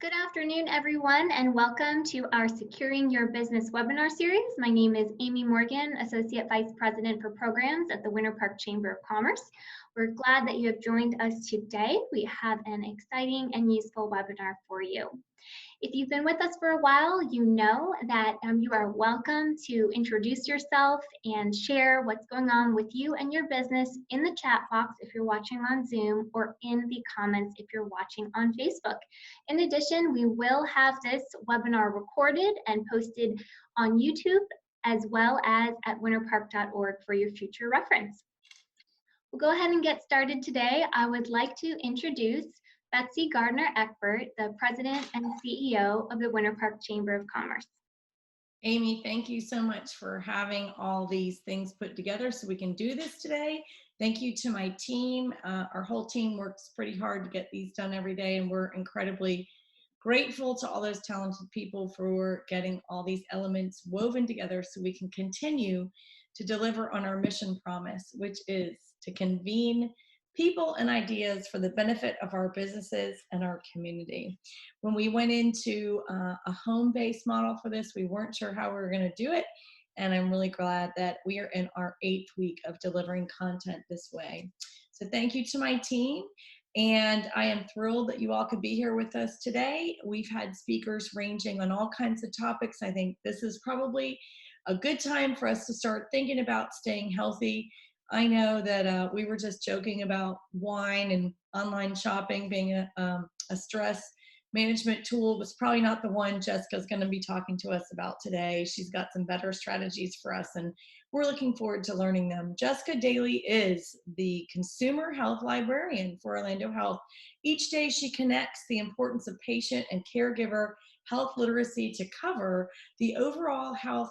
Good afternoon, everyone, and welcome to our Securing Your Business webinar series. My name is Amy Morgan, Associate Vice President for Programs at the Winter Park Chamber of Commerce. We're glad that you have joined us today. We have an exciting and useful webinar for you. If you've been with us for a while, you know that you are welcome to introduce yourself and share what's going on with you and your business in the chat box if you're watching on Zoom, or in the comments if you're watching on Facebook. In addition, we will have this webinar recorded and posted on YouTube, as well as at winterpark.org for your future reference. We'll go ahead and get started today. I would like to introduce Betsy Gardner-Eckbert, the President and CEO of the Winter Park Chamber of Commerce. Amy, thank you so much for having all these things put together so we can do this today. Thank you to my team. Our whole team works pretty hard to get these done every day, and we're incredibly grateful to all those talented people for getting all these elements woven together so we can continue to deliver on our mission promise, which is to convene people and ideas for the benefit of our businesses and our community. When we went into a home-based model for this, we weren't sure how we were going to do it, and I'm really glad that we are in our 8th week of delivering content this way. So thank you to my team, and I am thrilled that you all could be here with us today. We've had speakers ranging on all kinds of topics. I think this is probably a good time for us to start thinking about staying healthy. I know that we were just joking about wine and online shopping being a stress management tool. Was probably not the one Jessica's going to be talking to us about today. She's got some better strategies for us, and we're looking forward to learning them. Jessica Daly is the Consumer Health Librarian for Orlando Health. Each day she connects the importance of patient and caregiver health literacy to cover the overall health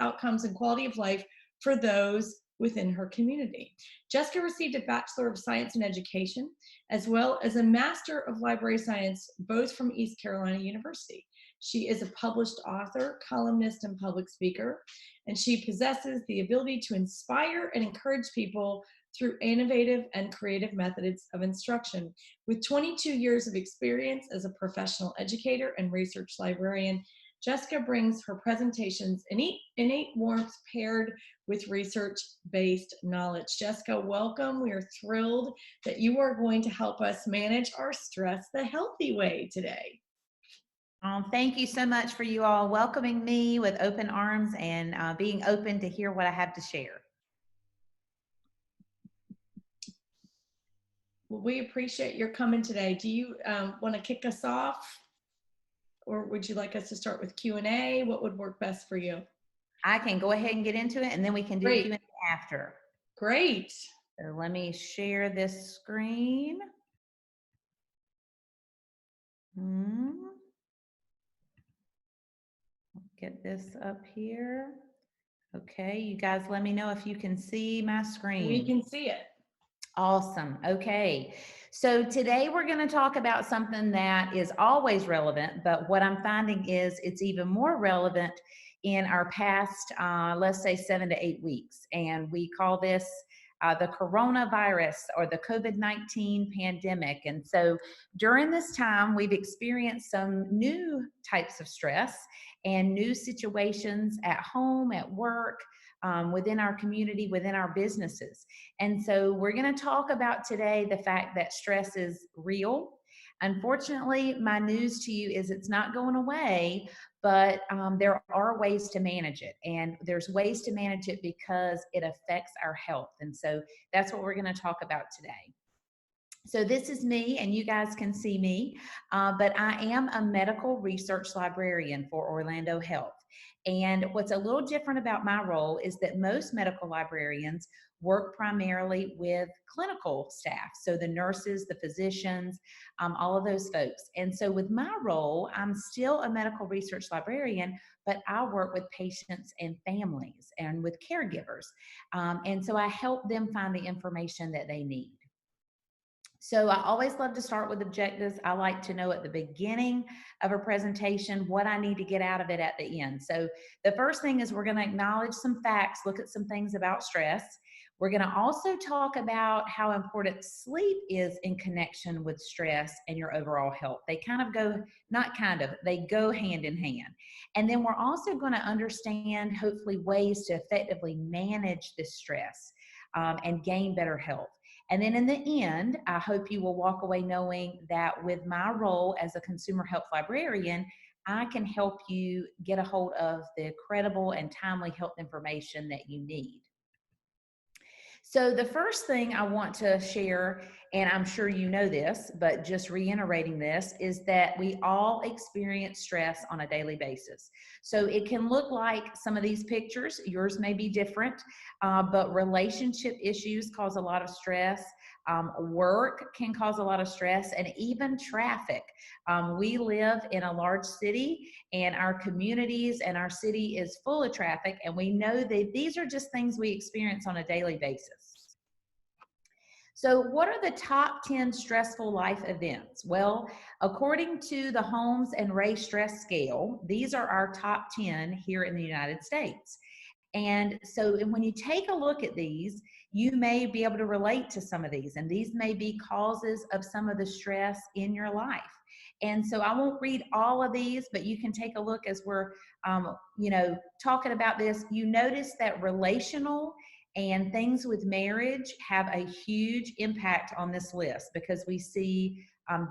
outcomes and quality of life for those within her community. Jessica received a Bachelor of Science in Education, as well as a Master of Library Science, both from East Carolina University. She is a published author, columnist, and public speaker, and she possesses the ability to inspire and encourage people through innovative and creative methods of instruction. With 22 years of experience as a professional educator and research librarian, Jessica brings her presentations innate warmth paired with research-based knowledge. Jessica, welcome. We are thrilled that you are going to help us manage our stress the healthy way today. Thank you so much for you all welcoming me with open arms and being open to hear what I have to share. Well, we appreciate your coming today. Do you want to kick us off? Or would you like us to start with Q&A? What would work best for you? I can go ahead and get into it, and then we can do Q&A after. Great. So let me share this screen. Get this up here. Okay, you guys let me know if you can see my screen. We can see it. Awesome. Okay. So today we're going to talk about something that is always relevant, but what I'm finding is it's even more relevant in our past, let's say 7 to 8 weeks. And we call this the coronavirus, or the COVID-19 pandemic. And so during this time, we've experienced some new types of stress and new situations at home, at work, within our community, within our businesses. And so we're going to talk about today the fact that stress is real. Unfortunately, my news to you is it's not going away, but there are ways to manage it. And there's ways to manage it because it affects our health. And so that's what we're going to talk about today. So this is me, and you guys can see me, but I am a medical research librarian for Orlando Health. And what's a little different about my role is that most medical librarians work primarily with clinical staff. So the nurses, the physicians, all of those folks. And so with my role, I'm still a medical research librarian, but I work with patients and families and with caregivers. And so I help them find the information that they need. So I always love to start with objectives. I like to know at the beginning of a presentation what I need to get out of it at the end. So the first thing is we're going to acknowledge some facts, look at some things about stress. We're going to also talk about how important sleep is in connection with stress and your overall health. They kind of go, not kind of, they go hand in hand. And then we're also going to understand, hopefully, ways to effectively manage this stress and gain better health. And then in the end, I hope you will walk away knowing that with my role as a consumer health librarian, I can help you get a hold of the credible and timely health information that you need. So the first thing I want to share, and I'm sure you know this, but just reiterating this, is that we all experience stress on a daily basis. So it can look like some of these pictures. Yours may be different, but relationship issues cause a lot of stress. Work can cause a lot of stress, and even traffic. We live in a large city, and our communities and our city is full of traffic, and we know that these are just things we experience on a daily basis. So what are the top 10 stressful life events? Well, according to the Holmes and Ray stress scale, these are our top 10 here in the United States. And so when you take a look at these, you may be able to relate to some of these, and these may be causes of some of the stress in your life. And so I won't read all of these, but you can take a look as we're, talking about this. You notice that relational and things with marriage have a huge impact on this list because we see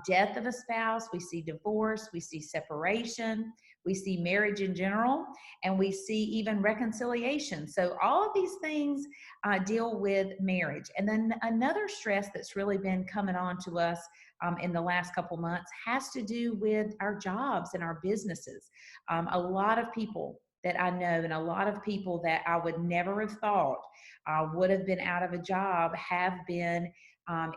death of a spouse, we see divorce, we see separation, we see marriage in general, and we see even reconciliation. So all of these things deal with marriage. And then another stress that's really been coming on to us in the last couple months has to do with our jobs and our businesses. A lot of people that I know and a lot of people that I would never have thought would have been out of a job have been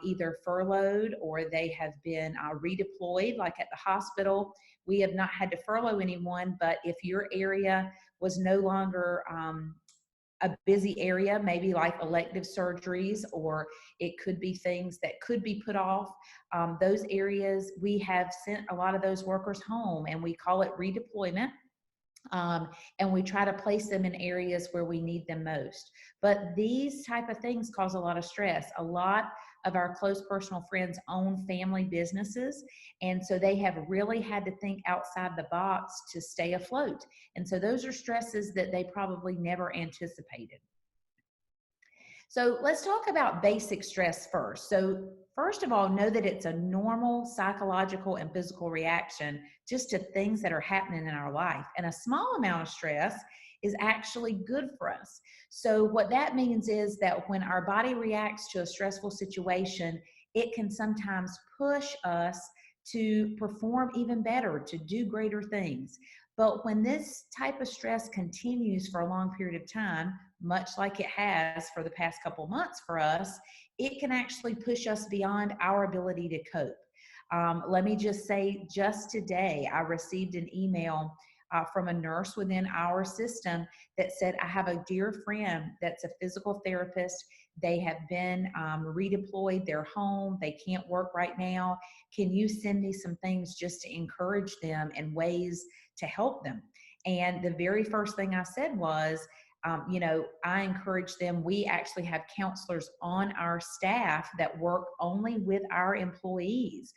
either furloughed or they have been redeployed, like at the hospital. We have not had to furlough anyone, but if your area was no longer a busy area, maybe like elective surgeries, or it could be things that could be put off. Those areas, we have sent a lot of those workers home, and we call it redeployment. And we try to place them in areas where we need them most. But these type of things cause a lot of stress. A lot of our close personal friends own family businesses, and so they have really had to think outside the box to stay afloat. And so those are stresses that they probably never anticipated. So let's talk about basic stress first. So first of all, know that it's a normal psychological and physical reaction just to things that are happening in our life. And a small amount of stress is actually good for us. So what that means is that when our body reacts to a stressful situation, it can sometimes push us to perform even better, to do greater things. But when this type of stress continues for a long period of time, much like it has for the past couple months for us, it can actually push us beyond our ability to cope. Let me just say, just today, I received an email from a nurse within our system that said, I have a dear friend that's a physical therapist. They have been redeployed. They're home. They can't work right now. Can you send me some things just to encourage them and ways to help them? And the very first thing I said was, I encourage them. We actually have counselors on our staff that work only with our employees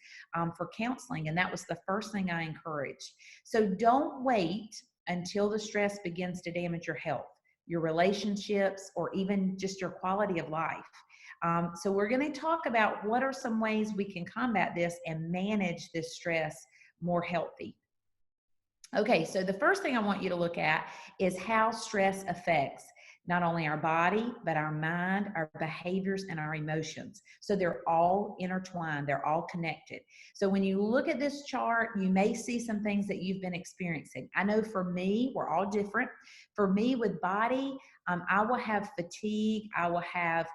for counseling. And that was the first thing I encouraged. So don't wait until the stress begins to damage your health, your relationships, or even just your quality of life. So we're going to talk about what are some ways we can combat this and manage this stress more healthy. Okay, so the first thing I want you to look at is how stress affects not only our body, but our mind, our behaviors, and our emotions. So they're all intertwined, they're all connected. So when you look at this chart, you may see some things that you've been experiencing. I know for me, we're all different. For me with body, I will have fatigue, I will have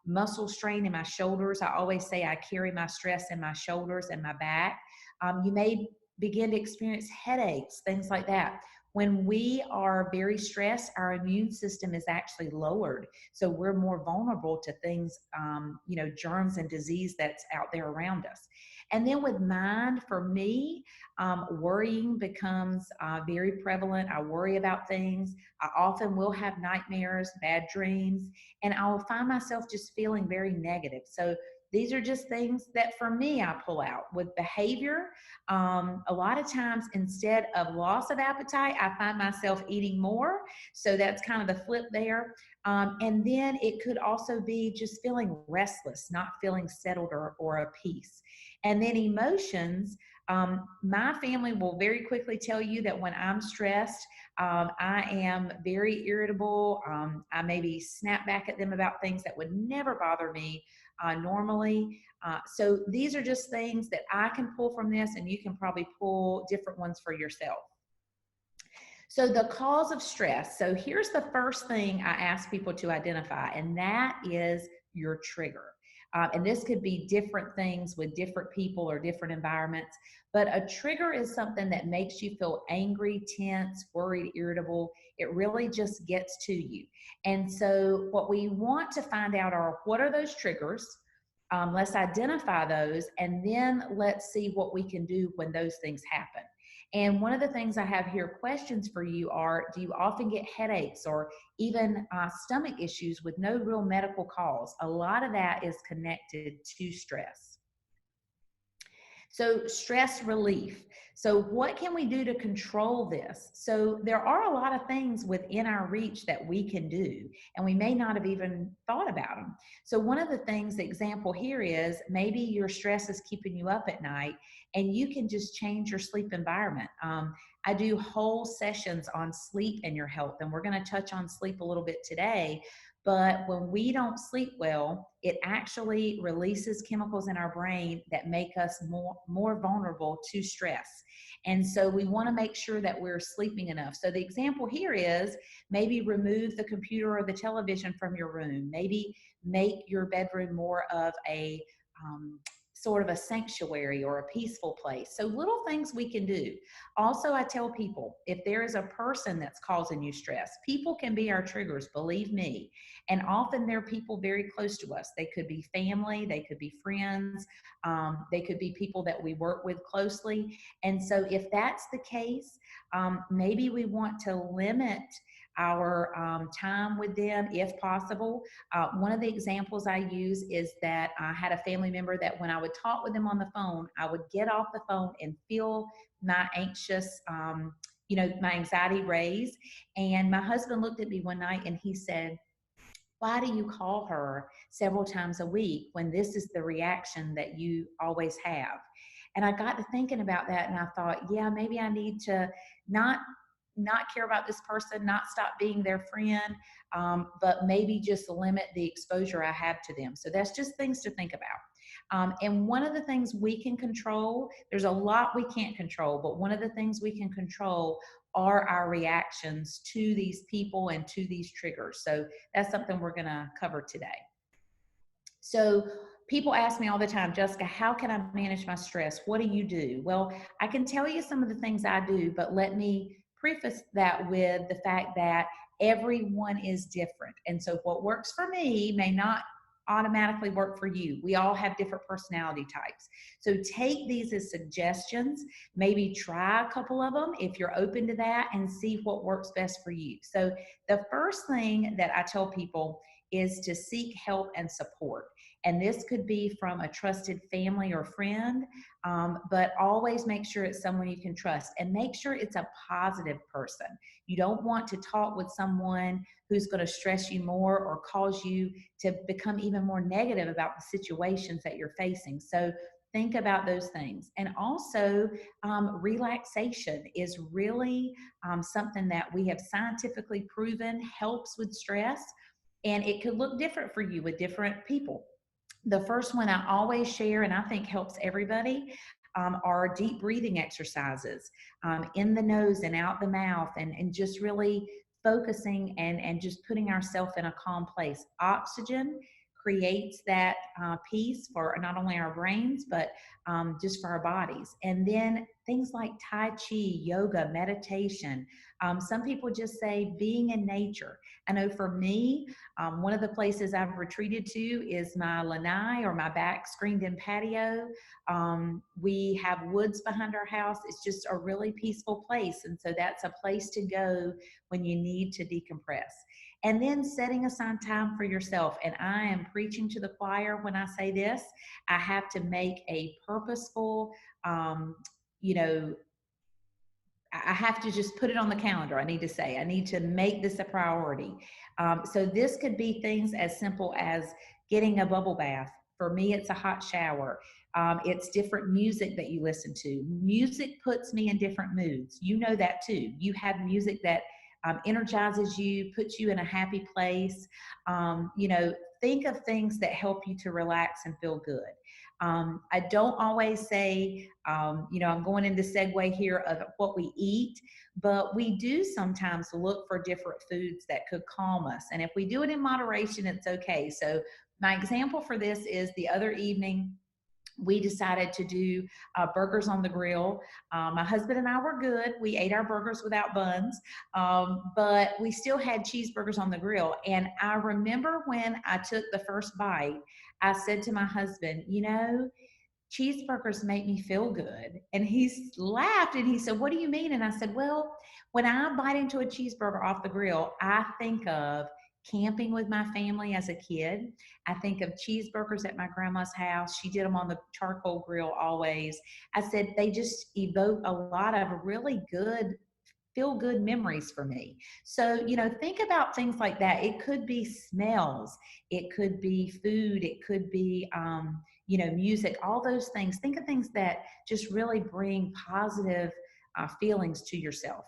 muscle strain in my shoulders. I always say I carry my stress in my shoulders and my back. You may begin to experience headaches, things like that. When we are very stressed, our immune system is actually lowered. So we're more vulnerable to things, germs and disease that's out there around us. And then with mind, for me, worrying becomes very prevalent. I worry about things. I often will have nightmares, bad dreams, and I will find myself just feeling very negative. So these are just things that for me I pull out. With behavior, a lot of times instead of loss of appetite, I find myself eating more. So that's kind of the flip there. And then it could also be just feeling restless, not feeling settled or at peace. And then emotions, my family will very quickly tell you that when I'm stressed, I am very irritable. I maybe snap back at them about things that would never bother me normally. So these are just things that I can pull from this, and you can probably pull different ones for yourself. So the cause of stress. So here's the first thing I ask people to identify, and that is your trigger. And this could be different things with different people or different environments, but a trigger is something that makes you feel angry, tense, worried, irritable. It really just gets to you. And so what we want to find out are, what are those triggers? Let's identify those, and then let's see what we can do when those things happen. And one of the things I have here questions for you are, do you often get headaches or even stomach issues with no real medical cause? A lot of that is connected to stress. So stress relief. So what can we do to control this? So there are a lot of things within our reach that we can do, and we may not have even thought about them. So one of the things, the example here is, maybe your stress is keeping you up at night, and you can just change your sleep environment. I do whole sessions on sleep and your health, and we're going to touch on sleep a little bit today. But when we don't sleep well, it actually releases chemicals in our brain that make us more vulnerable to stress. And so we want to make sure that we're sleeping enough. So the example here is, maybe remove the computer or the television from your room. Maybe make your bedroom more of a sort of a sanctuary or a peaceful place. So little things we can do. Also, I tell people, if there is a person that's causing you stress, people can be our triggers, believe me. And often they're people very close to us. They could be family, they could be friends, they could be people that we work with closely. And so if that's the case, maybe we want to limit our time with them if possible. One of the examples I use is that I had a family member that when I would talk with them on the phone, I would get off the phone and feel my my anxiety raise. And my husband looked at me one night and he said, "Why do you call her several times a week when this is the reaction that you always have?" And I got to thinking about that, and I thought, yeah, maybe I need to not care about this person, not stop being their friend, but maybe just limit the exposure I have to them. So that's just things to think about. And one of the things we can control, there's a lot we can't control, but one of the things we can control are our reactions to these people and to these triggers. So that's something we're going to cover today. So people ask me all the time, "Jessica, how can I manage my stress? What do you do?" Well, I can tell you some of the things I do, but let me preface that with the fact that everyone is different. And so what works for me may not automatically work for you. We all have different personality types. So take these as suggestions, maybe try a couple of them if you're open to that, and see what works best for you. So the first thing that I tell people is to seek help and support. And this could be from a trusted family or friend, but always make sure it's someone you can trust, and make sure it's a positive person. You don't want to talk with someone who's going to stress you more or cause you to become even more negative about the situations that you're facing. So think about those things. And also, relaxation is really something that we have scientifically proven helps with stress. And it could look different for you with different people. The first one I always share, and I think helps everybody, are deep breathing exercises, in the nose and out the mouth, and just really focusing and just putting ourselves in a calm place. Oxygen creates that peace for not only our brains, but just for our bodies. And then things like Tai Chi, yoga, meditation. Some people just say being in nature. I know for me, one of the places I've retreated to is my lanai, or my back screened in patio. We have woods behind our house. It's just a really peaceful place. And so that's a place to go when you need to decompress. And then setting aside time for yourself. And I am preaching to the choir when I say this. I have to make a purposeful, you know, I have to just put it on the calendar. I need to say, I need to make this a priority. So this could be things as simple as getting a bubble bath. For me, it's a hot shower. It's different music that you listen to. Music puts me in different moods. You know that too. You have music that energizes you, puts you in a happy place. Think of things that help you to relax and feel good. I don't always say, I'm going into segue here of what we eat, but we do sometimes look for different foods that could calm us. And if we do it in moderation, it's okay. So my example for this is the other evening, we decided to do burgers on the grill. My husband and I were good. We ate our burgers without buns, but we still had cheeseburgers on the grill. And I remember when I took the first bite, I said to my husband, cheeseburgers make me feel good. And he laughed and he said, what do you mean? And I said, well, when I bite into a cheeseburger off the grill, I think of camping with my family as a kid. I think of cheeseburgers at my grandma's house. She did them on the charcoal grill always. I said, they just evoke a lot of really good, feel good memories for me. So, think about things like that. It could be smells, it could be food, it could be, music, all those things. Think of things that just really bring positive feelings to yourself.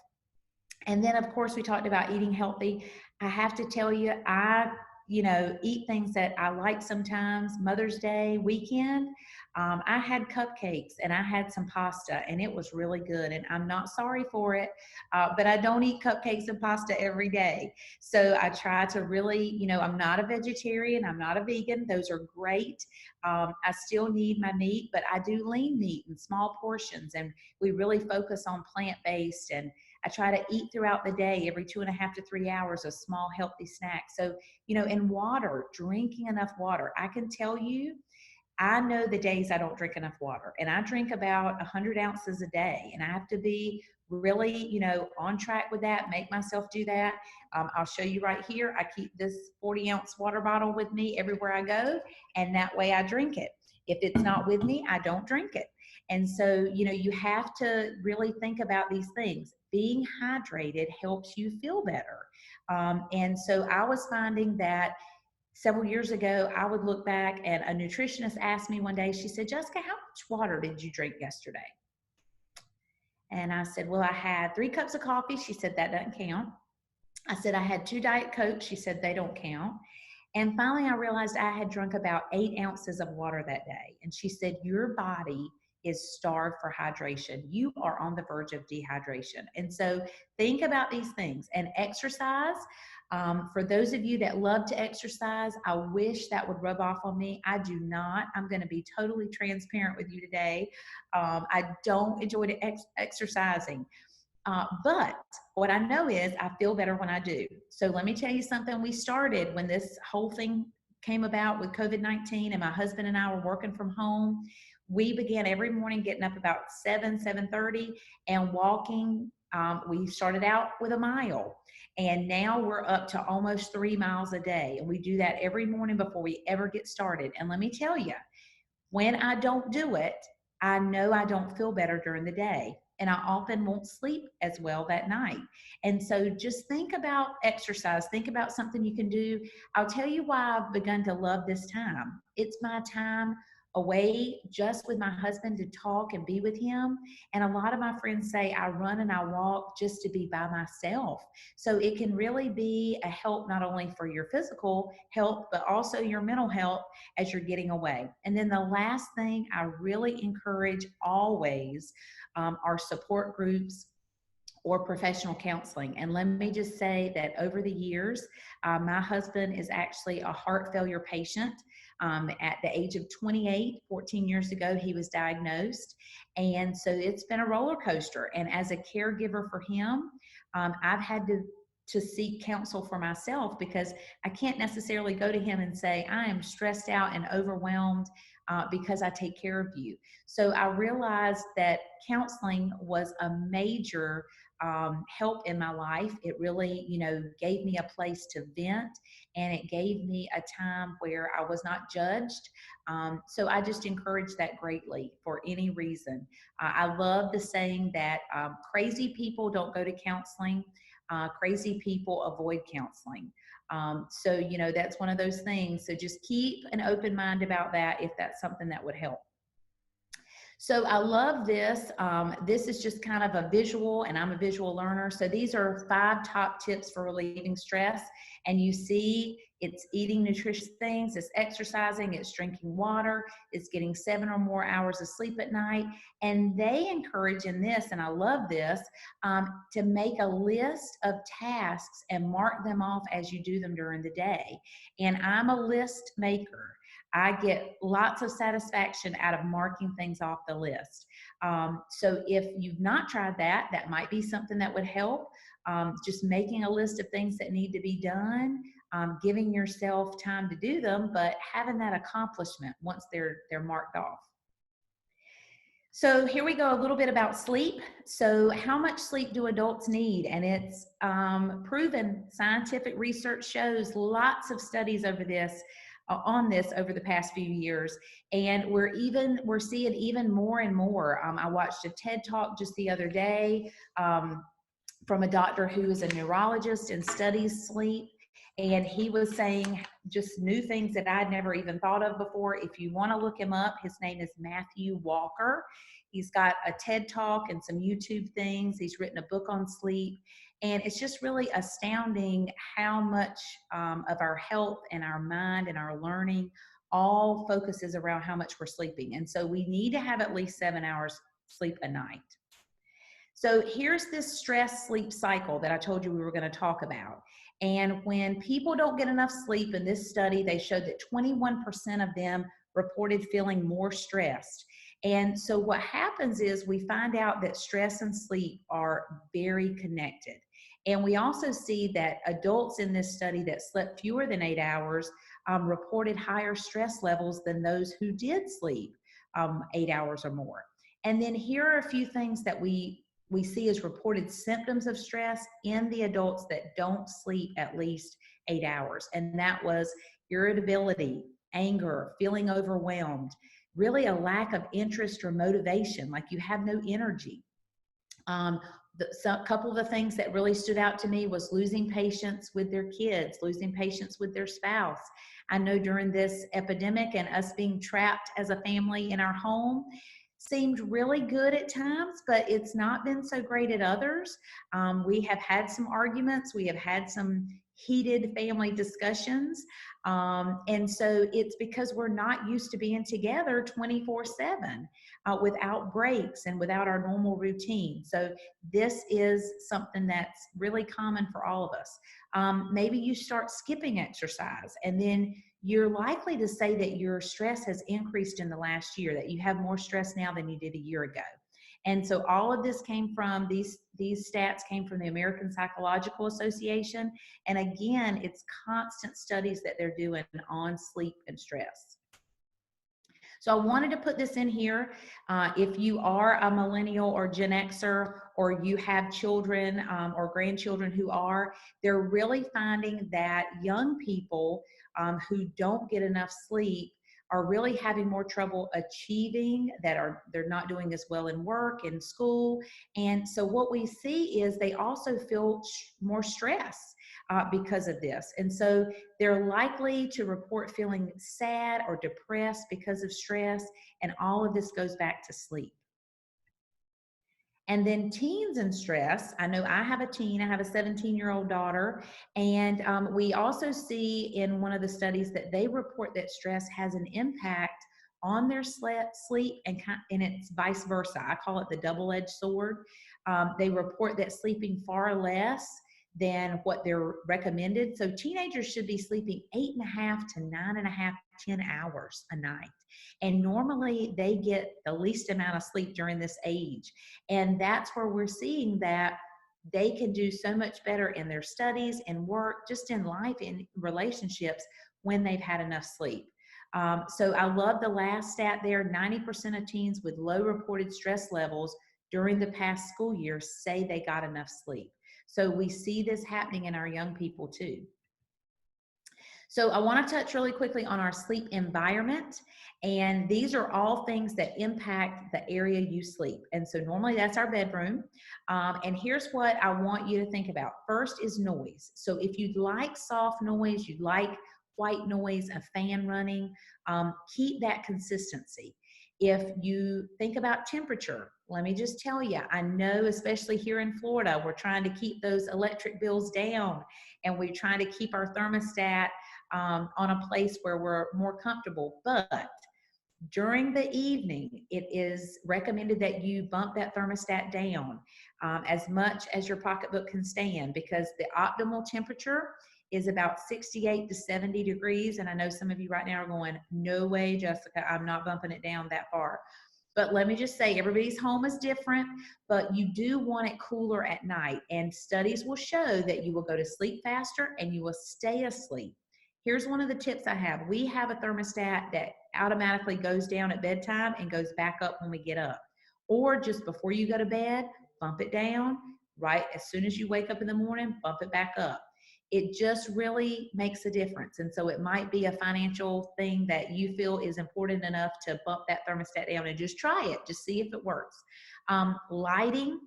And then, of course, we talked about eating healthy. I have to tell you, I eat things that I like sometimes. Mother's Day weekend, I had cupcakes and I had some pasta, and it was really good. And I'm not sorry for it, but I don't eat cupcakes and pasta every day. So I try to really, I'm not a vegetarian, I'm not a vegan. Those are great. I still need my meat, but I do lean meat in small portions, and we really focus on plant-based. And I try to eat throughout the day, every 2.5 to 3 hours, a small healthy snack. So, and water, drinking enough water. I can tell you, I know the days I don't drink enough water, and I drink about 100 ounces a day, and I have to be really, on track with that, make myself do that. I'll show you right here. I keep this 40-ounce water bottle with me everywhere I go, and that way I drink it. If it's not with me, I don't drink it. And so, you have to really think about these things. Being hydrated helps you feel better. And so I was finding that several years ago, I would look back, and a nutritionist asked me one day, she said, Jessica, how much water did you drink yesterday? And I said, well, I had 3 cups of coffee. She said, that doesn't count. I said, I had 2 Diet Cokes. She said, they don't count. And finally, I realized I had drunk about 8 ounces of water that day. And she said, your body is starved for hydration. You are on the verge of dehydration. And so think about these things. And exercise. For those of you that love to exercise, I wish that would rub off on me. I do not. I'm going to be totally transparent with you today. I don't enjoy exercising. But what I know is I feel better when I do. So let me tell you something. We started when this whole thing came about with COVID-19, and my husband and I were working from home. We began every morning getting up about 7:30 and walking. We started out with a mile, and now we're up to almost 3 miles a day. And we do that every morning before we ever get started. And let me tell you, when I don't do it, I know I don't feel better during the day. And I often won't sleep as well that night. And so just think about exercise. Think about something you can do. I'll tell you why I've begun to love this time. It's my time away just with my husband to talk and be with him. And a lot of my friends say I run and I walk just to be by myself. So it can really be a help not only for your physical health, but also your mental health as you're getting away. And then the last thing I really encourage always are support groups or professional counseling. And let me just say that over the years, my husband is actually a heart failure patient. At the age of 28, 14 years ago, he was diagnosed. And so it's been a roller coaster. And as a caregiver for him, I've had to seek counsel for myself, because I can't necessarily go to him and say, I am stressed out and overwhelmed because I take care of you. So I realized that counseling was a major help in my life. It really, gave me a place to vent, and it gave me a time where I was not judged. So I just encourage that greatly for any reason. I love the saying that crazy people don't go to counseling. Crazy people avoid counseling. So, that's one of those things. So just keep an open mind about that if that's something that would help. So I love this. This is just kind of a visual, and I'm a visual learner. So these are 5 top tips for relieving stress. And you see it's eating nutritious things, it's exercising, it's drinking water, it's getting 7 or more hours of sleep at night. And they encourage in this, and I love this, to make a list of tasks and mark them off as you do them during the day. And I'm a list maker. I get lots of satisfaction out of marking things off the list. So if you've not tried that, that might be something that would help. Just making a list of things that need to be done, giving yourself time to do them, but having that accomplishment once they're marked off. So here we go, a little bit about sleep. So how much sleep do adults need? And it's proven, scientific research shows, lots of studies over this, on this over the past few years. And we're seeing even more and more. I watched a TED Talk just the other day from a doctor who is a neurologist and studies sleep. And he was saying just new things that I'd never even thought of before. If you want to look him up, his name is Matthew Walker. He's got a TED Talk and some YouTube things. He's written a book on sleep. And it's just really astounding how much of our health and our mind and our learning all focuses around how much we're sleeping. And so we need to have at least 7 hours sleep a night. So here's this stress sleep cycle that I told you we were going to talk about. And when people don't get enough sleep, in this study, they showed that 21% of them reported feeling more stressed. And so what happens is we find out that stress and sleep are very connected. And we also see that adults in this study that slept fewer than 8 hours reported higher stress levels than those who did sleep 8 hours or more. And then here are a few things that we see as reported symptoms of stress in the adults that don't sleep at least 8 hours. And that was irritability, anger, feeling overwhelmed, really a lack of interest or motivation, like you have no energy. A couple of the things that really stood out to me was losing patience with their kids, losing patience with their spouse. I know during this epidemic and us being trapped as a family in our home seemed really good at times, but it's not been so great at others. We have had some arguments. We have had some heated family discussions. And so it's because we're not used to being together 24/7 without breaks and without our normal routine. So this is something that's really common for all of us. Maybe you start skipping exercise, and then you're likely to say that your stress has increased in the last year, that you have more stress now than you did a year ago. And so all of this came from, these stats came from the American Psychological Association. And again, it's constant studies that they're doing on sleep and stress. So I wanted to put this in here. If you are a millennial or Gen Xer, or you have children or grandchildren who are, they're really finding that young people who don't get enough sleep are really having more trouble achieving, they're not doing as well in work, in school. And so what we see is they also feel more stress because of this. And so they're likely to report feeling sad or depressed because of stress. And all of this goes back to sleep. And then teens and stress. I know I have a teen, I have a 17-year-old daughter. And we also see in one of the studies that they report that stress has an impact on their sleep, and it's vice versa. I call it the double-edged sword. They report that sleeping far less than what they're recommended. So teenagers should be sleeping 8.5 to 9.5, 10 hours a night. And normally they get the least amount of sleep during this age. And that's where we're seeing that they can do so much better in their studies and work, just in life, in relationships, when they've had enough sleep. So I love the last stat there. 90% of teens with low reported stress levels during the past school year say they got enough sleep. So we see this happening in our young people too. So I want to touch really quickly on our sleep environment. And these are all things that impact the area you sleep. And so normally that's our bedroom. And here's what I want you to think about. First is noise. So if you'd like soft noise, you'd like white noise, a fan running, keep that consistency. If you think about temperature, let me just tell you, I know, especially here in Florida, we're trying to keep those electric bills down, and we're trying to keep our thermostat on a place where we're more comfortable. But during the evening, it is recommended that you bump that thermostat down as much as your pocketbook can stand, because the optimal temperature is about 68 to 70 degrees. And I know some of you right now are going, no way, Jessica, I'm not bumping it down that far. But let me just say, everybody's home is different, but you do want it cooler at night. And studies will show that you will go to sleep faster and you will stay asleep. Here's one of the tips I have. We have a thermostat that automatically goes down at bedtime and goes back up when we get up. Or just before you go to bed, bump it down. Right as soon as you wake up in the morning, bump it back up. It just really makes a difference. And so it might be a financial thing that you feel is important enough to bump that thermostat down, and just try it. Just see if it works. Lighting.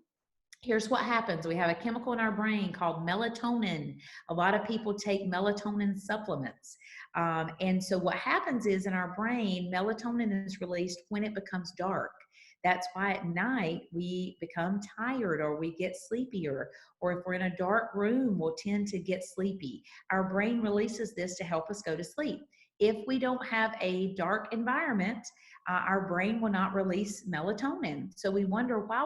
Here's what happens. We have a chemical in our brain called melatonin. A lot of people take melatonin supplements. And so what happens is, in our brain, melatonin is released when it becomes dark. That's why at night we become tired, or we get sleepier, or if we're in a dark room, we'll tend to get sleepy. Our brain releases this to help us go to sleep. If we don't have a dark environment, our brain will not release melatonin. So we wonder, why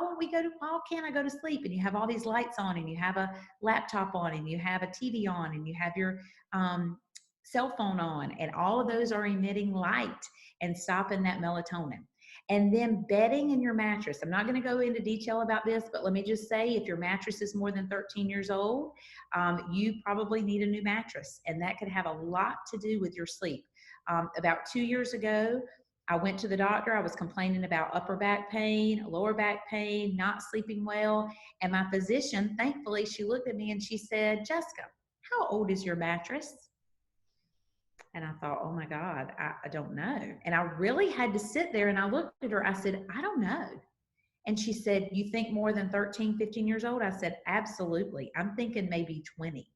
can't I go to sleep? And you have all these lights on, and you have a laptop on, and you have a TV on, and you have your cell phone on, and all of those are emitting light and stopping that melatonin. And then bedding in your mattress. I'm not going to go into detail about this, but let me just say, if your mattress is more than 13 years old, you probably need a new mattress, and that could have a lot to do with your sleep. About 2 years ago, I went to the doctor. I was complaining about upper back pain, lower back pain, not sleeping well. And my physician, thankfully, she looked at me and she said, Jessica, how old is your mattress? And I thought, oh my God, I don't know. And I really had to sit there, and I looked at her. I said, I don't know. And she said, you think more than 13, 15 years old? I said, absolutely. I'm thinking maybe 20.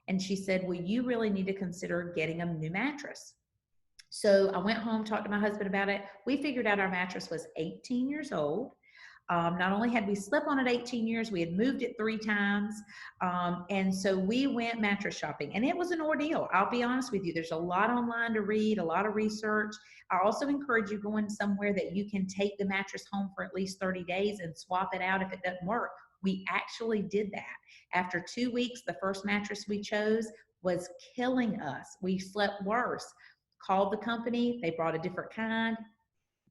And she said, well, you really need to consider getting a new mattress. So I went home, talked to my husband about it. We figured out our mattress was 18 years old. Not only had we slept on it 18 years, we had moved it 3 times. And so we went mattress shopping, and it was an ordeal. I'll be honest with you. There's a lot online to read, a lot of research. I also encourage you going somewhere that you can take the mattress home for at least 30 days and swap it out if it doesn't work. We actually did that. After 2 weeks, the first mattress we chose was killing us. We slept worse. Called the company. They brought a different kind.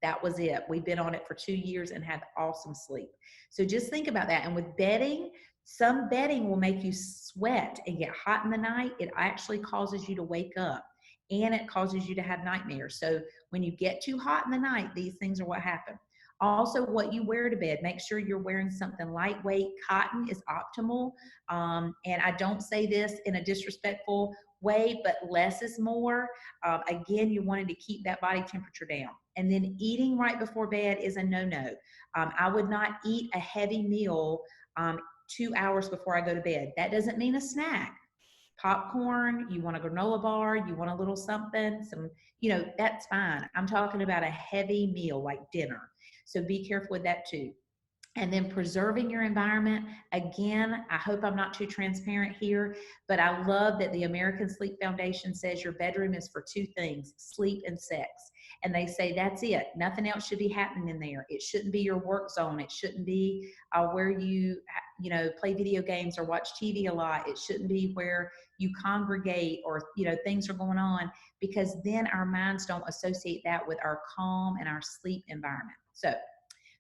That was it. We've been on it for 2 years and had awesome sleep. So just think about that. And with bedding, some bedding will make you sweat and get hot in the night. It actually causes you to wake up, and it causes you to have nightmares. So when you get too hot in the night, these things are what happen. Also, what you wear to bed, make sure you're wearing something lightweight. Cotton is optimal. And I don't say this in a disrespectful way, but less is more. Again, you're wanting to keep that body temperature down. And then eating right before bed is a no-no. I would not eat a heavy meal 2 hours before I go to bed. That doesn't mean a snack. Popcorn, you want a granola bar, you want a little something, that's fine. I'm talking about a heavy meal like dinner. So be careful with that too. And then preserving your environment. Again, I hope I'm not too transparent here, but I love that the American Sleep Foundation says your bedroom is for two things, sleep and sex. And they say that's it. Nothing else should be happening in there. It shouldn't be your work zone. It shouldn't be where you play video games or watch TV a lot. It shouldn't be where you congregate or, things are going on, because then our minds don't associate that with our calm and our sleep environment. So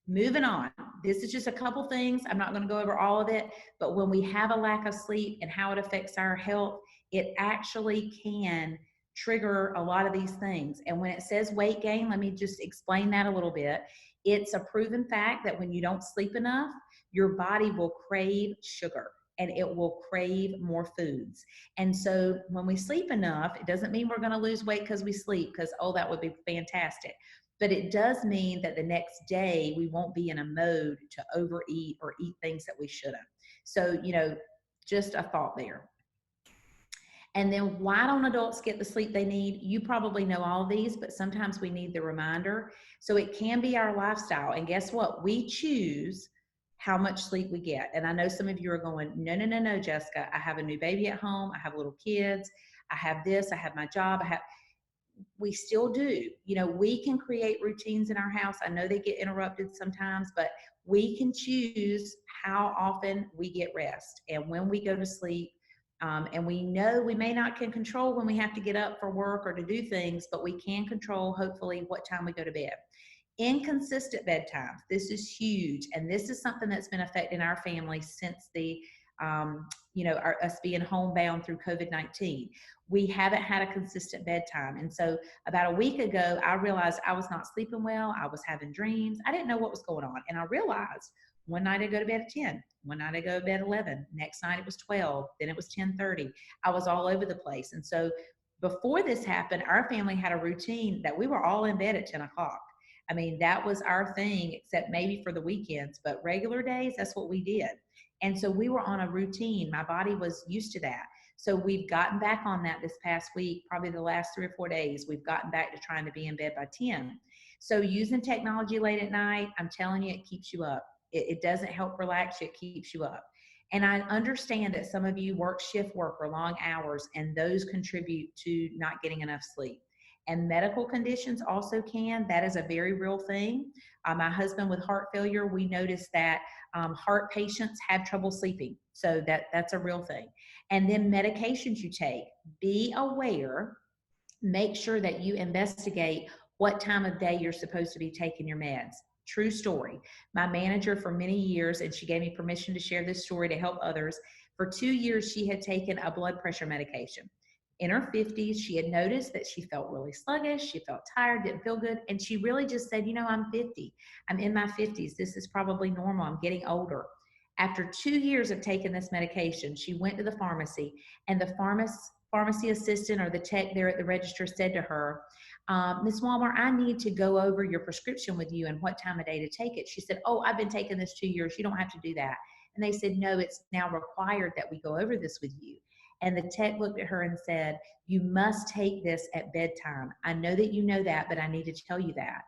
moving on, this is just a couple things. I'm not going to go over all of it, but when we have a lack of sleep and how it affects our health, it actually can trigger a lot of these things. And when it says weight gain, let me just explain that a little bit. It's a proven fact that when you don't sleep enough, your body will crave sugar and it will crave more foods. And so when we sleep enough, it doesn't mean we're going to lose weight because we sleep, because, oh, that would be fantastic. But it does mean that the next day we won't be in a mode to overeat or eat things that we shouldn't. So, just a thought there. And then why don't adults get the sleep they need? You probably know all these, but sometimes we need the reminder. So it can be our lifestyle. And guess what? We choose how much sleep we get. And I know some of you are going, no, no, no, no, Jessica, I have a new baby at home. I have little kids. I have this. I have my job. We still do. We can create routines in our house. I know they get interrupted sometimes, but we can choose how often we get rest and when we go to sleep. And we know we may not can control when we have to get up for work or to do things, but we can control, hopefully, what time we go to bed. Inconsistent bedtimes. This is huge. And this is something that's been affecting our family since us being homebound through COVID-19. We haven't had a consistent bedtime. And so about a week ago, I realized I was not sleeping well. I was having dreams. I didn't know what was going on. And I realized one night I go to bed at 10. One night I go to bed at 11. Next night it was 12. Then it was 10:30. I was all over the place. And so before this happened, our family had a routine that we were all in bed at 10 o'clock. I mean, that was our thing, except maybe for the weekends, but regular days, that's what we did. And so we were on a routine. My body was used to that. So we've gotten back on that this past week, probably the last 3 or 4 days. We've gotten back to trying to be in bed by 10. So using technology late at night, I'm telling you, it keeps you up. It doesn't help relax you, it keeps you up. And I understand that some of you work shift work or long hours, and those contribute to not getting enough sleep. And medical conditions also can. That is a very real thing. My husband with heart failure, we noticed that heart patients have trouble sleeping. So that's a real thing. And then medications you take, be aware, make sure that you investigate what time of day you're supposed to be taking your meds. True story. My manager for many years, and she gave me permission to share this story to help others. For 2 years, she had taken a blood pressure medication. In her 50s, she had noticed that she felt really sluggish. She felt tired, didn't feel good. And she really just said, I'm 50. I'm in my 50s. This is probably normal. I'm getting older. After 2 years of taking this medication, she went to the pharmacy, and the pharmacy assistant or the tech there at the register said to her, Ms. Walmer, I need to go over your prescription with you and what time of day to take it. She said, oh, I've been taking this 2 years. You don't have to do that. And they said, no, it's now required that we go over this with you. And the tech looked at her and said, you must take this at bedtime. I know that you know that, but I need to tell you that.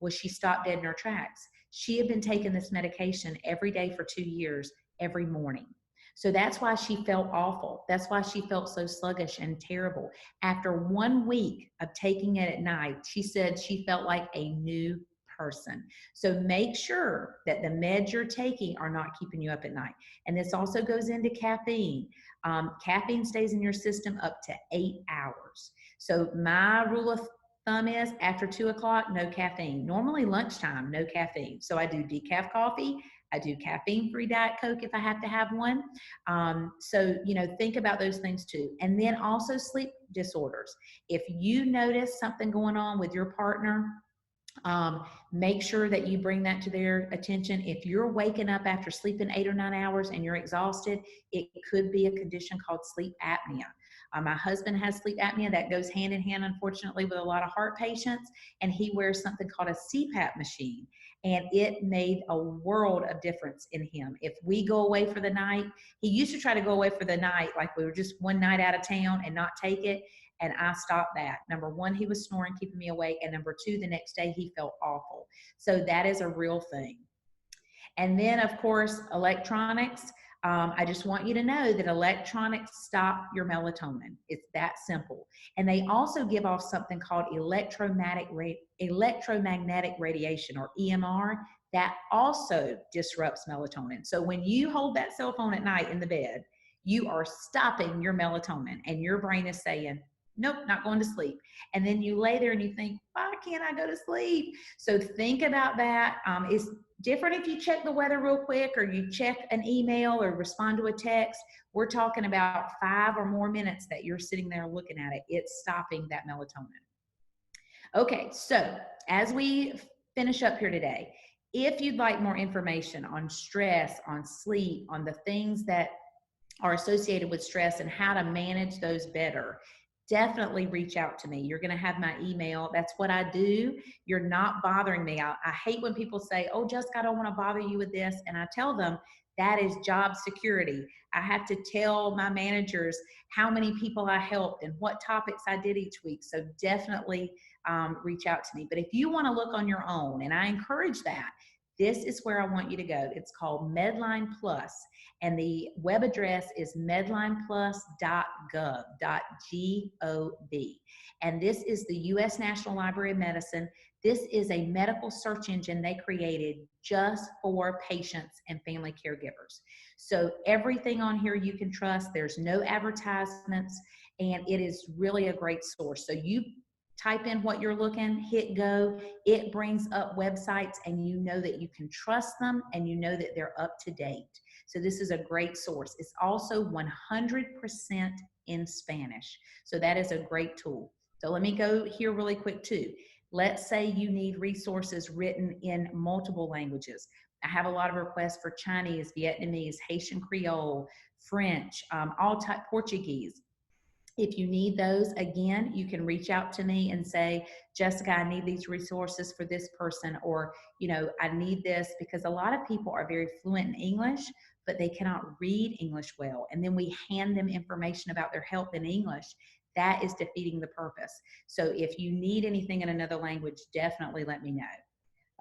Well, she stopped dead in her tracks. She had been taking this medication every day for 2 years, every morning. So that's why she felt awful. That's why she felt so sluggish and terrible. After 1 week of taking it at night, she said she felt like a new person. So make sure that the meds you're taking are not keeping you up at night. And this also goes into caffeine. Caffeine stays in your system up to 8 hours. So my rule of thumb is after 2 o'clock, no caffeine. Normally lunchtime, no caffeine. So I do decaf coffee. I do caffeine-free Diet Coke if I have to have one. So, think about those things too. And then also sleep disorders. If you notice something going on with your partner, make sure that you bring that to their attention. If you're waking up after sleeping 8 or 9 hours and you're exhausted, it could be a condition called sleep apnea. My husband has sleep apnea that goes hand in hand, unfortunately, with a lot of heart patients, and he wears something called a CPAP machine, and it made a world of difference in him. If we go away for the night, he used to try to go away for the night, like we were just one night out of town and not take it, and I stopped that. Number one, he was snoring, keeping me awake, and number two, the next day he felt awful. So that is a real thing. And then, of course, electronics. I just want you to know that electronics stop your melatonin. It's that simple. And they also give off something called electromagnetic radiation, or EMR, that also disrupts melatonin. So when you hold that cell phone at night in the bed, you are stopping your melatonin, and your brain is saying, nope, not going to sleep. And then you lay there and you think, why can't I go to sleep? So think about that. It's different if you check the weather real quick, or you check an email or respond to a text. We're talking about 5 or more minutes that you're sitting there looking at it. It's stopping that melatonin. Okay, so as we finish up here today, if you'd like more information on stress, on sleep, on the things that are associated with stress and how to manage those better, definitely reach out to me. You're going to have my email. That's what I do. You're not bothering me. I hate when people say, oh, Jessica, I don't want to bother you with this. And I tell them that is job security. I have to tell my managers how many people I helped and what topics I did each week. So definitely reach out to me. But if you want to look on your own, and I encourage that, this is where I want you to go. It's called Medline Plus, and the web address is medlineplus.gov. And this is the U.S. National Library of Medicine. This is a medical search engine they created just for patients and family caregivers. So everything on here you can trust. There's no advertisements, and it is really a great source. So you type in what you're looking, hit go, it brings up websites, and you know that you can trust them, and you know that they're up to date. So this is a great source. It's also 100% in Spanish. So that is a great tool. So let me go here really quick too. Let's say you need resources written in multiple languages. I have a lot of requests for Chinese, Vietnamese, Haitian Creole, French, all type Portuguese. If you need those, again, you can reach out to me and say, Jessica, I need these resources for this person, or, you know, I need this, because a lot of people are very fluent in English, but they cannot read English well. And then we hand them information about their health in English. That is defeating the purpose. So if you need anything in another language, definitely let me know.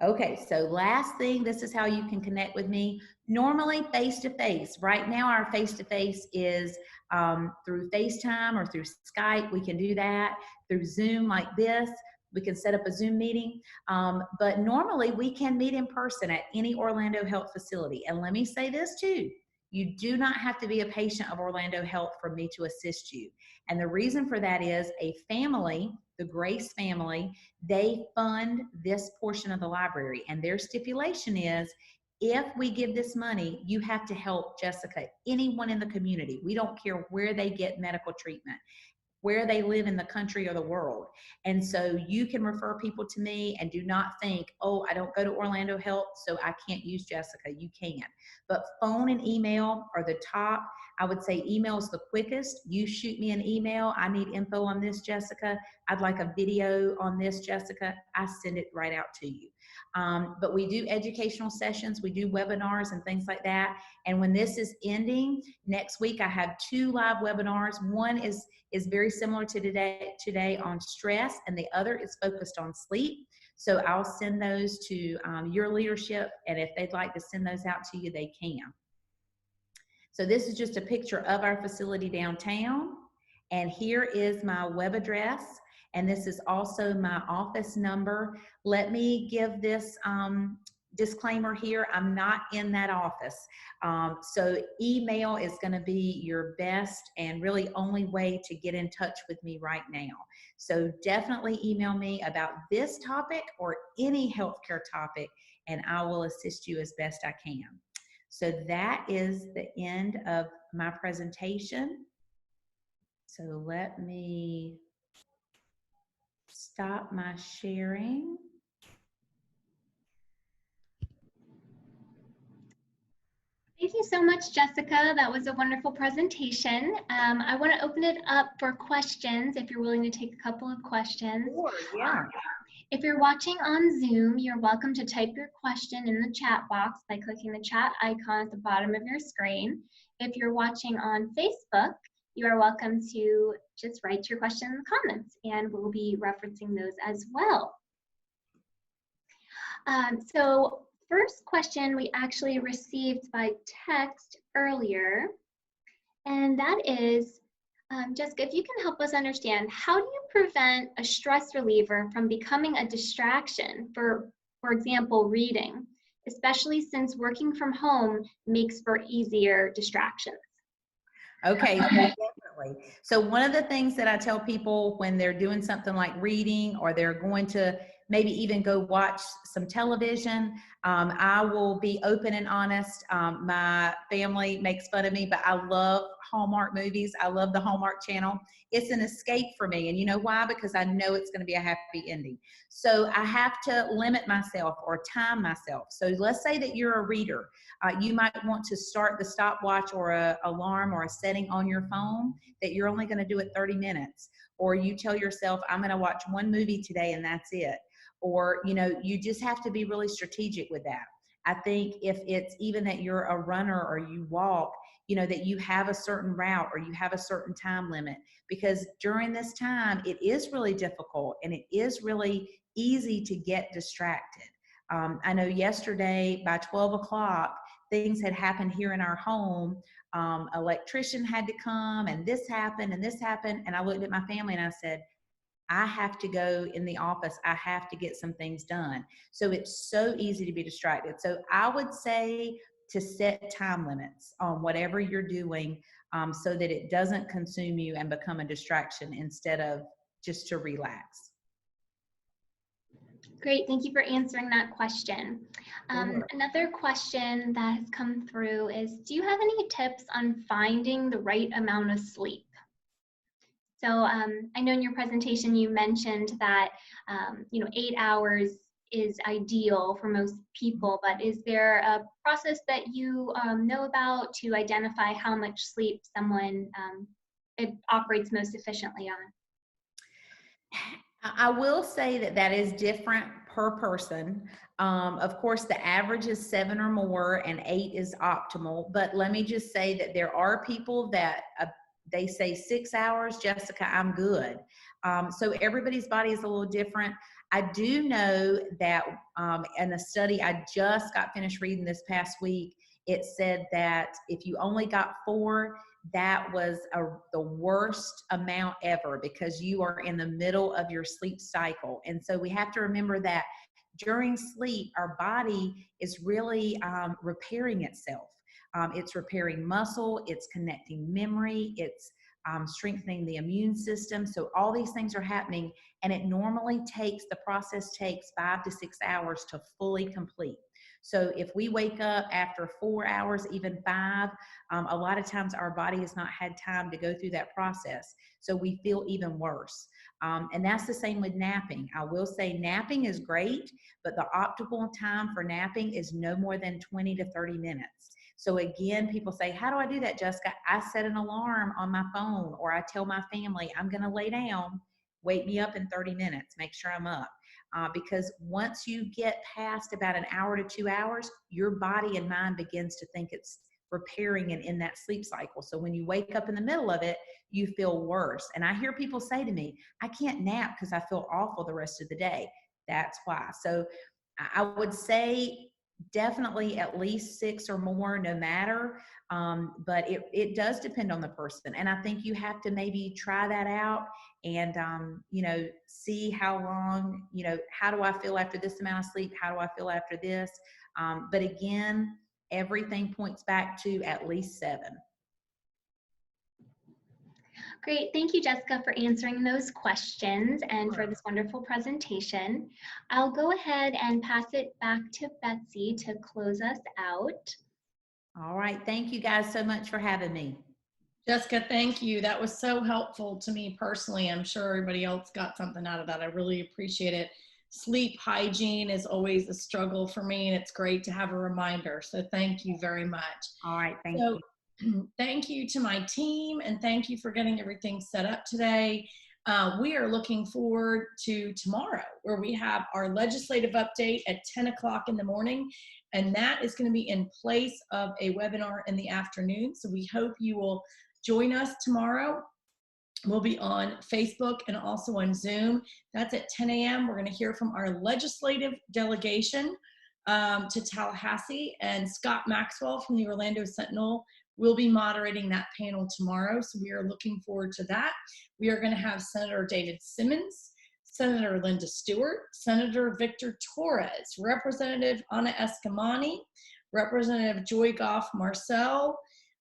Okay, so last thing, this is how you can connect with me. Normally face-to-face. Right now our face-to-face is through FaceTime or through Skype. We can do that. Through Zoom like this, we can set up a Zoom meeting. But normally we can meet in person at any Orlando Health facility. And let me say this too. You do not have to be a patient of Orlando Health for me to assist you. And the reason for that is a family, the Grace family, they fund this portion of the library. And their stipulation is, if we give this money, you have to help Jessica, anyone in the community. We don't care where they get medical treatment, where they live in the country or the world. And so you can refer people to me, and do not think, oh, I don't go to Orlando Health, so I can't use Jessica. You can. But phone and email are the top. I would say email is the quickest. You shoot me an email. I need info on this, Jessica. I'd like a video on this, Jessica. I send it right out to you. But we do educational sessions. We do webinars and things like that. And when this is ending, next week I have 2 live webinars. One is very similar to today on stress, and the other is focused on sleep. So I'll send those to your leadership, and if they'd like to send those out to you, they can. So this is just a picture of our facility downtown, and here is my web address, and this is also my office number. Let me give this disclaimer here. I'm not in that office. So email is going to be your best and really only way to get in touch with me right now. So definitely email me about this topic or any healthcare topic, and I will assist you as best I can. So that is the end of my presentation. So let me stop my sharing. Thank you so much, Jessica. That was a wonderful presentation. I want to open it up for questions, if you're willing to take a couple of questions. Sure, yeah. If you're watching on Zoom, you're welcome to type your question in the chat box by clicking the chat icon at the bottom of your screen. If you're watching on Facebook, you are welcome to just write your question in the comments, and we'll be referencing those as well. So first question we actually received by text earlier, and that is, Jessica, if you can help us understand, how do you prevent a stress reliever from becoming a distraction, for example, reading, especially since working from home makes for easier distractions? Okay, so definitely. So one of the things that I tell people when they're doing something like reading, or they're going to maybe even go watch some television, I will be open and honest. My family makes fun of me, but I love Hallmark movies. I love the Hallmark Channel. It's an escape for me. And you know why? Because I know it's going to be a happy ending. So I have to limit myself or time myself. So let's say that you're a reader. You might want to start the stopwatch or a alarm or a setting on your phone that you're only going to do it 30 minutes. Or you tell yourself, I'm going to watch one movie today and that's it. Or, you know, you just have to be really strategic with that. I think if it's even that you're a runner or you walk, you know, that you have a certain route or you have a certain time limit, because during this time, it is really difficult and it is really easy to get distracted. I know yesterday by 12 o'clock, things had happened here in our home. Electrician had to come and this happened and this happened. And I looked at my family and I said, I have to go in the office. I have to get some things done. So it's so easy to be distracted. So I would say to set time limits on whatever you're doing, so that it doesn't consume you and become a distraction instead of just to relax. Great, thank you for answering that question. Sure. Another question that has come through is, do you have any tips on finding the right amount of sleep? So I know in your presentation you mentioned that 8 hours is ideal for most people, but is there a process that you know about to identify how much sleep someone it operates most efficiently on? I will say that that is different per person. Of course, the average is 7 or more, and 8 is optimal. But let me just say that there are people that they say 6 hours, Jessica, I'm good. So everybody's body is a little different. I do know that in a study I just got finished reading this past week, it said that if you only got 4, that was the worst amount ever, because you are in the middle of your sleep cycle. And so we have to remember that during sleep, our body is really repairing itself. It's repairing muscle, it's connecting memory, it's strengthening the immune system. So all these things are happening, and it normally the process takes 5 to 6 hours to fully complete. So if we wake up after 4 hours, even 5, a lot of times our body has not had time to go through that process. So we feel even worse. And that's the same with napping. I will say napping is great, but the optimal time for napping is no more than 20 to 30 minutes. So again, people say, how do I do that, Jessica? I set an alarm on my phone, or I tell my family, I'm going to lay down, wake me up in 30 minutes, make sure I'm up. Because once you get past about an hour to 2 hours, your body and mind begins to think it's repairing and in that sleep cycle. So when you wake up in the middle of it, you feel worse. And I hear people say to me, I can't nap because I feel awful the rest of the day. That's why. So I would say definitely at least 6 or more, no matter. But it does depend on the person. And I think you have to maybe try that out and, see how long, how do I feel after this amount of sleep? How do I feel after this? But again, everything points back to at least 7. Great, thank you, Jessica, for answering those questions and for this wonderful presentation. I'll go ahead and pass it back to Betsy to close us out. All right, thank you guys so much for having me. Jessica, thank you. That was so helpful to me personally. I'm sure everybody else got something out of that. I really appreciate it. Sleep hygiene is always a struggle for me, and it's great to have a reminder. So thank you very much. All right, thank you. Thank you to my team, and thank you for getting everything set up today. We are looking forward to tomorrow, where we have our legislative update at 10 o'clock in the morning, and that is going to be in place of a webinar in the afternoon. So we hope you will join us tomorrow. We'll be on Facebook and also on Zoom. That's at 10 a.m. We're going to hear from our legislative delegation. to Tallahassee, and Scott Maxwell from the Orlando Sentinel will be moderating that panel tomorrow. So we are looking forward to that. We are going to have Senator David Simmons, Senator Linda Stewart, Senator Victor Torres, Representative Anna Escamani, Representative Joy Goff Marcel,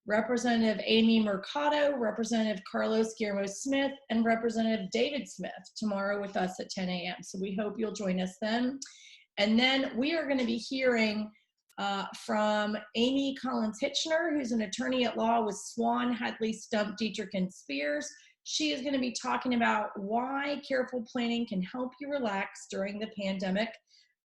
Representative Amy Mercado, Representative Carlos Guillermo Smith, and Representative David Smith tomorrow with us at 10 a.m. So we hope you'll join us then. And then we are going to be hearing from Amy Collins-Hitchner, who's an attorney at law with Swan, Hadley, Stump, Dietrich, and Spears. She is going to be talking about why careful planning can help you relax during the pandemic,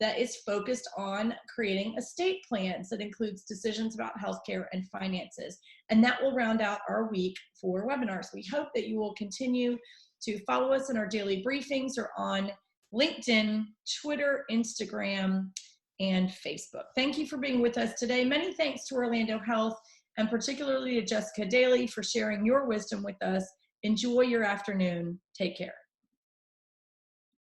that is focused on creating estate plans that includes decisions about healthcare and finances. And that will round out our week for webinars. We hope that you will continue to follow us in our daily briefings or on LinkedIn, Twitter, Instagram, and Facebook. Thank you for being with us today. Many thanks to Orlando Health, and particularly to Jessica Daly for sharing your wisdom with us. Enjoy your afternoon. Take care.